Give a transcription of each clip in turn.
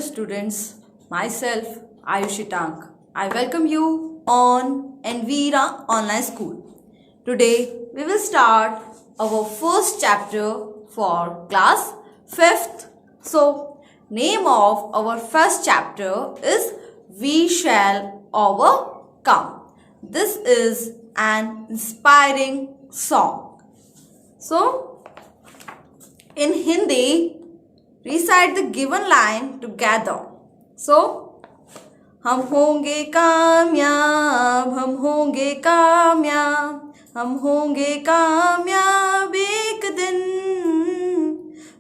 students, myself Ayushi Tak. I welcome you on Anvira Online School. Today we will start our first chapter for class 5th. So, name of our first chapter is We Shall Overcome. This is an inspiring song. So, in Hindi, recite the given line together. So, हम होंगे कामयाब, हम होंगे कामयाब, हम होंगे कामयाब एक दिन।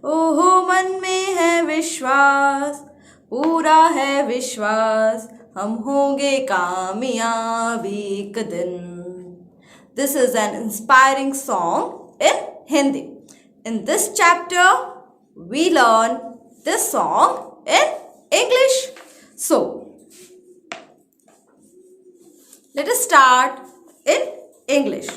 ओहो मन में है विश्वास, पूरा है विश्वास, हम होंगे कामयाब एक दिन। This is an inspiring song in Hindi. In this chapter, we learn this song in English. So, let us start in English.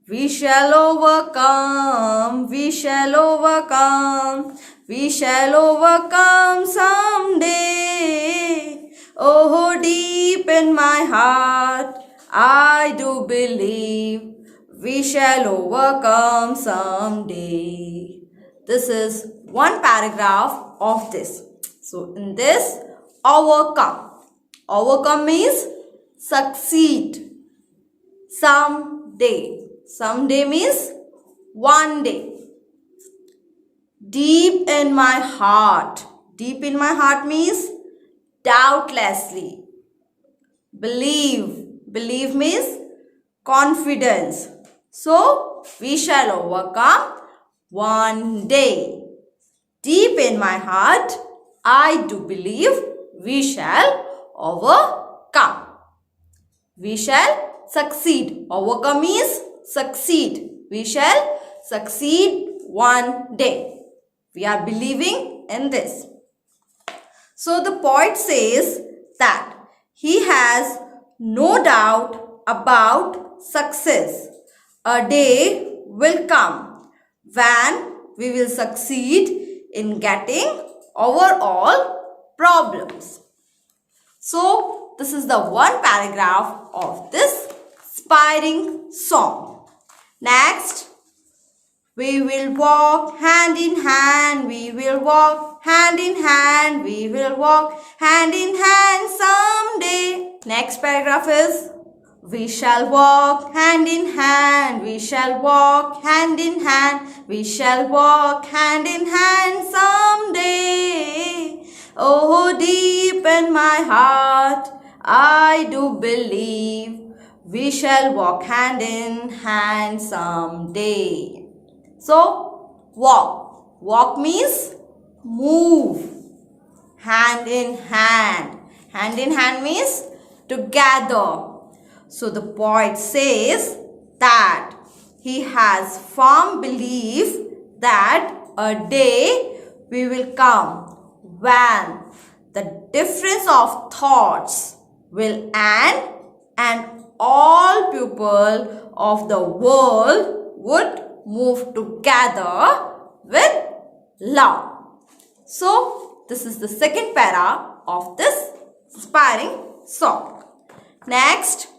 We shall overcome, we shall overcome, we shall overcome someday. Oh, deep in my heart, I do believe we shall overcome someday. This is one paragraph of this. So, in this, overcome. Overcome means succeed. Someday. Someday means one day. Deep in my heart. Deep in my heart means doubtlessly. Believe. Believe means confidence. So, we shall overcome one day. Deep in my heart, I do believe we shall overcome. We shall succeed. Overcome means succeed. We shall succeed one day. We are believing in this. So the poet says that he has no doubt about success. A day will come when we will succeed in getting over all problems. So, this is the one paragraph of this inspiring song. Next, we will walk hand in hand, we will walk hand in hand, we will walk hand in hand someday. Next paragraph is we shall walk hand in hand, we shall walk hand in hand, we shall walk hand in hand someday. Oh, deep in my heart, I do believe we shall walk hand in hand someday. So, walk. Walk means move. Hand in hand. Hand in hand means together. So, the poet says that he has firm belief that a day we will come when the difference of thoughts will end and all people of the world would move together with love. So, this is the second para of this inspiring song. Next,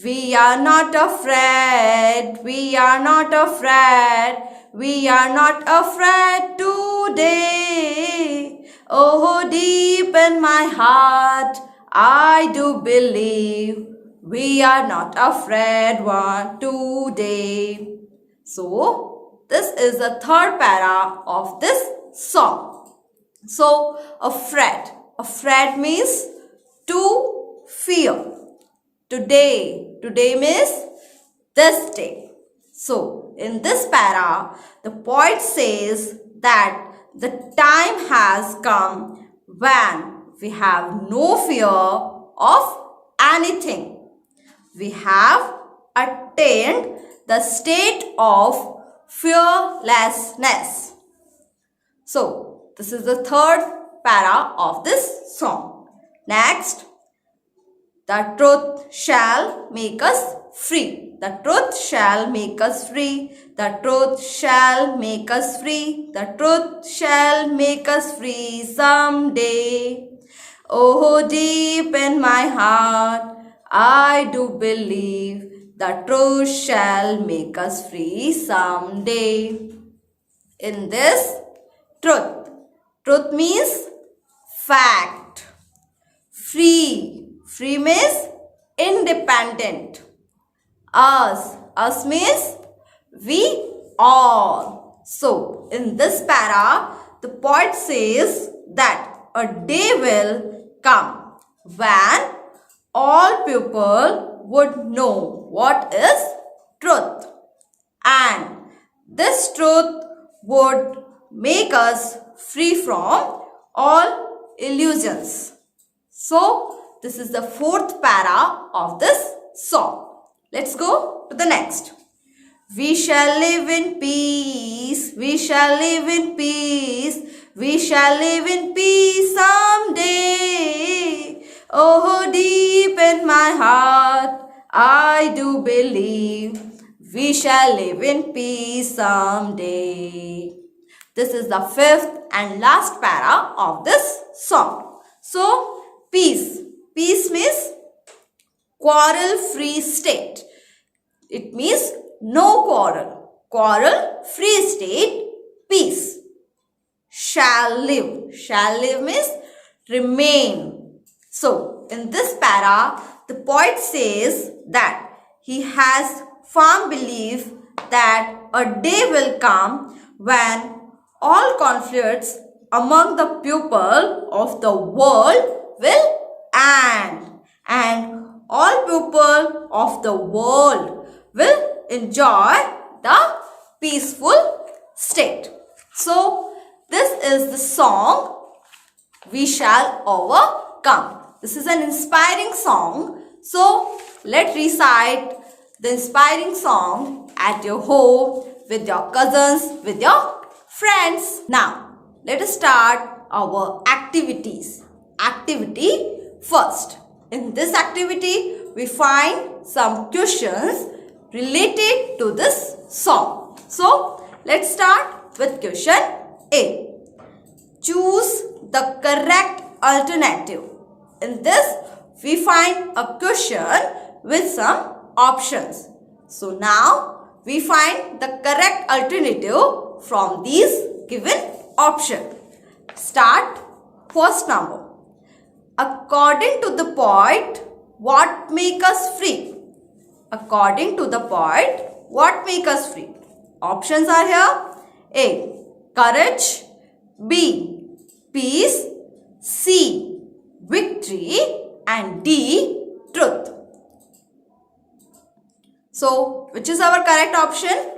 we are not afraid, we are not afraid, we are not afraid today. Oh, deep in my heart, I do believe we are not afraid one today. So, this is the third para of this song. So, afraid. Afraid means to fear. Today. Today means this day. So, in this para, the poet says that the time has come when we have no fear of anything. We have attained the state of fearlessness. So, this is the third para of this song. Next, the truth shall make us free. The truth shall make us free. The truth shall make us free. The truth shall make us free someday. Oh, deep in my heart, I do believe the truth shall make us free someday. In this, truth. Truth means fact. Free. Free means independent. Us means we all. So, in this para, the poet says that a day will come when all people would know what is truth, and this truth would make us free from all illusions. So, this is the fourth para of this song. Let's go to the next. We shall live in peace. We shall live in peace. We shall live in peace someday. Oh, deep in my heart, I do believe we shall live in peace someday. This is the fifth and last para of this song. So, peace. Peace means quarrel-free state. It means no quarrel. Quarrel-free state, peace. Shall live. Shall live means remain. So, in this para, the poet says that he has firm belief that a day will come when all conflicts among the people of the world will end, and all people of the world will enjoy the peaceful state. So, this is the song We Shall Overcome. This is an inspiring song. So, let's recite the inspiring song at your home, with your cousins, with your friends. Now, let us start our activities. Activity first. In this activity, we find some questions related to this song. So, let's start with question A. Choose the correct alternative. In this, we find a question with some options. So, now we find the correct alternative from these given options. Start first number. According to the poet, what make us free? According to the poet, what make us free? Options are here. A. Courage. B. Peace. C. Victory. And D. Truth. So, which is our correct option?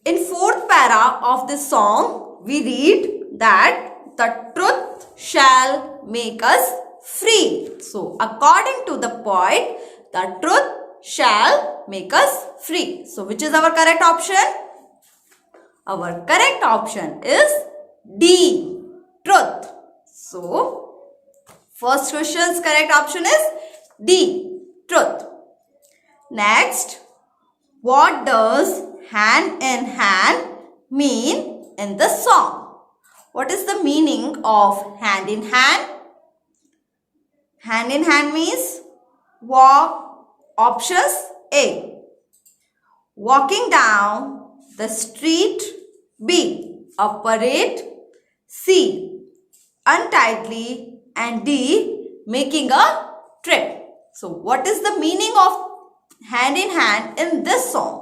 In fourth para of this song, we read that the truth shall make us free. So, according to the poet, the truth shall make us free. So, which is our correct option? Our correct option is D. Truth. So, first question's correct option is D. Truth. Next, what does hand in hand mean in the song? What is the meaning of hand in hand? Hand in hand means walk. Options A. Walking down the street. B. A parade. C. Untidily. And D. Making a trip. So, what is the meaning of hand in hand in this song?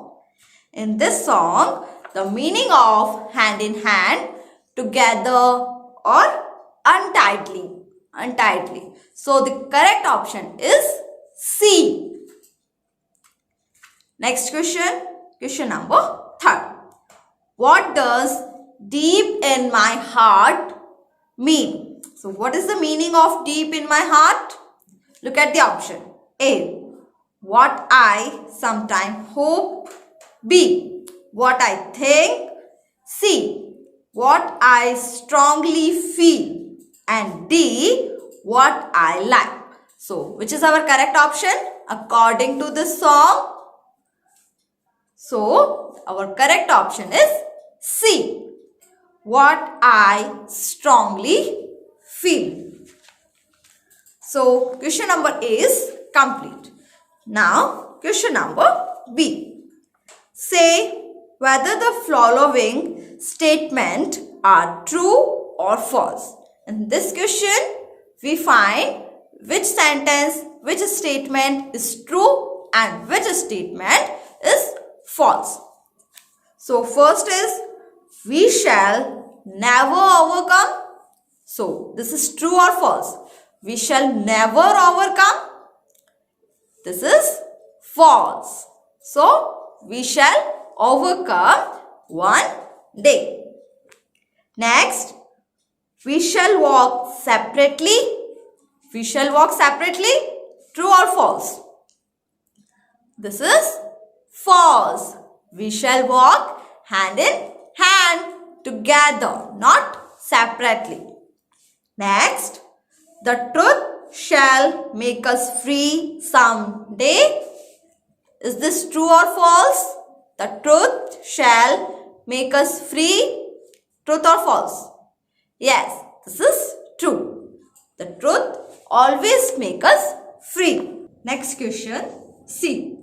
In this song, the meaning of hand in hand, together or untidily. Untidily. So, the correct option is C. Next question. Question number 3. What does deep in my heart mean? So, what is the meaning of deep in my heart? Look at the option. A. What I sometimes hope. B. What I think. C. What I strongly feel. And D. what I like. So, which is our correct option according to this song? So, our correct option is C. What I strongly feel. So, question number A is complete. Now, question number B. Say whether the following statement are true or false. In this question, we find which sentence, which statement is true and which statement is false. So, first is we shall never overcome. So, this is true or false? We shall never overcome. This is false. So, we shall overcome one day. Next, we shall walk separately. We shall walk separately. True or false? This is false. We shall walk hand in hand together, not separately. Next, the truth shall make us free someday. Is this true or false? The truth shall make us free. Truth or false? Yes, this is true. The truth always makes us free. Next question, C.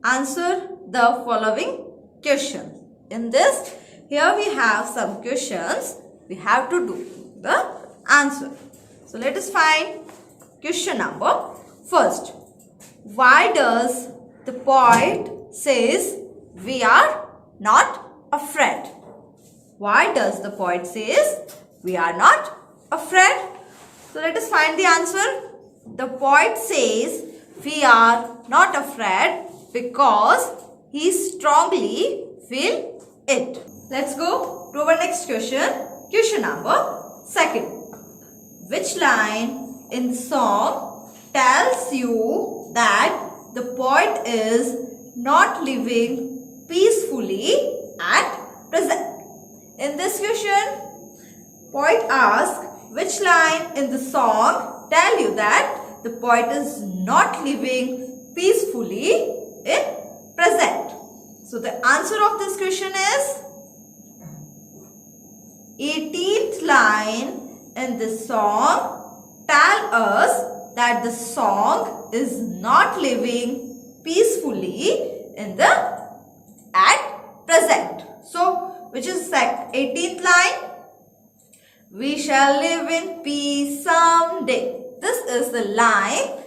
Answer the following question. In this, here we have some questions. We have to do the answer. So let us find question number first. Why does the poet says we are not afraid? Why does the poet says we are not afraid? So let us find the answer. The poet says we are not afraid because he strongly feel it. Let's go to our next question. Question number second. Which line in the song tells you that the poet is not living peacefully at present? In this question, poet asks which line in the song tell you that the poet is not living peacefully in present. So the answer of this question is 18th line in the song tell us that the song is not living peacefully in the at present. So which is 18th line? We shall live in peace someday. This is the line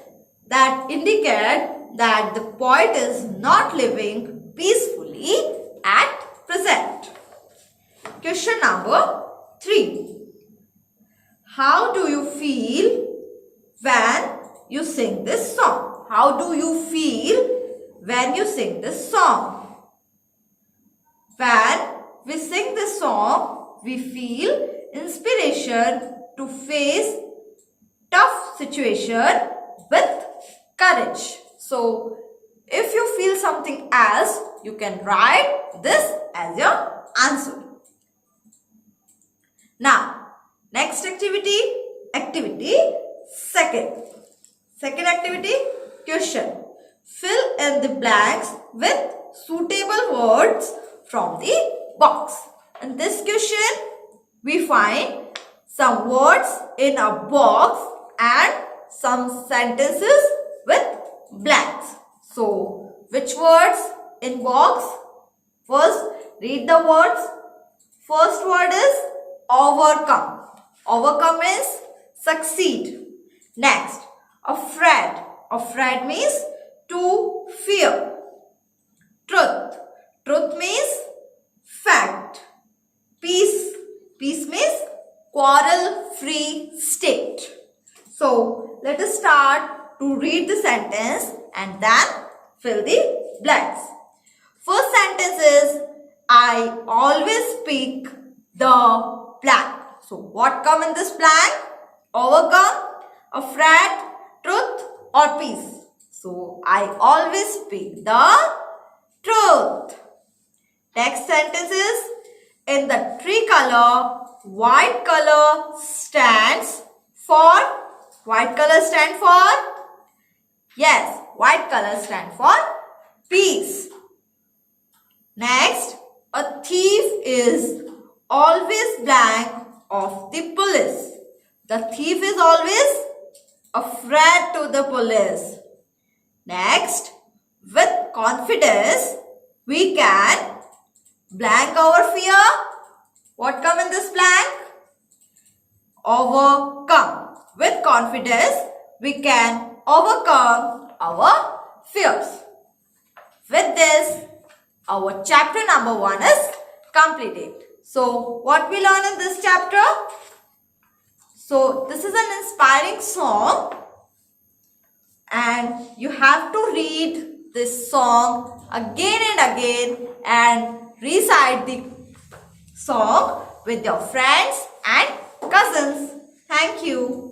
that indicates that the poet is not living peacefully at present. Question number 3. How do you feel when you sing this song? How do you feel when you sing this song? When we sing this song, we feel inspiration to face tough situation with courage. So, if you feel something else, you can write this as your answer. Now, next activity second. Second activity, question. Fill in the blanks with suitable words from the box. In this question, we find some words in a box and some sentences with blanks. So, which words in box? First, read the words. First word is overcome. Overcome means succeed. Next, afraid. Afraid means to fear. Truth. Truth means fact. Peace. Peace means quarrel-free state. So, let us start to read the sentence and then fill the blanks. First sentence is, I always pick the blank. So, what come in this blank? Overcome, afraid, truth or peace. So, I always pick the truth. Next sentence is, in the tree color, white color stands for White color stand for? Yes, white color stand for peace. Next, a thief is always blank of the police. The thief is always afraid to the police. Next, with confidence, we can blank our fear. What come in this blank? Overcome. With confidence, we can overcome our fears. With this, our chapter number 1 is completed. So, what we learn in this chapter? So, this is an inspiring song and you have to read this song again and again and recite the song with your friends and cousins. Thank you.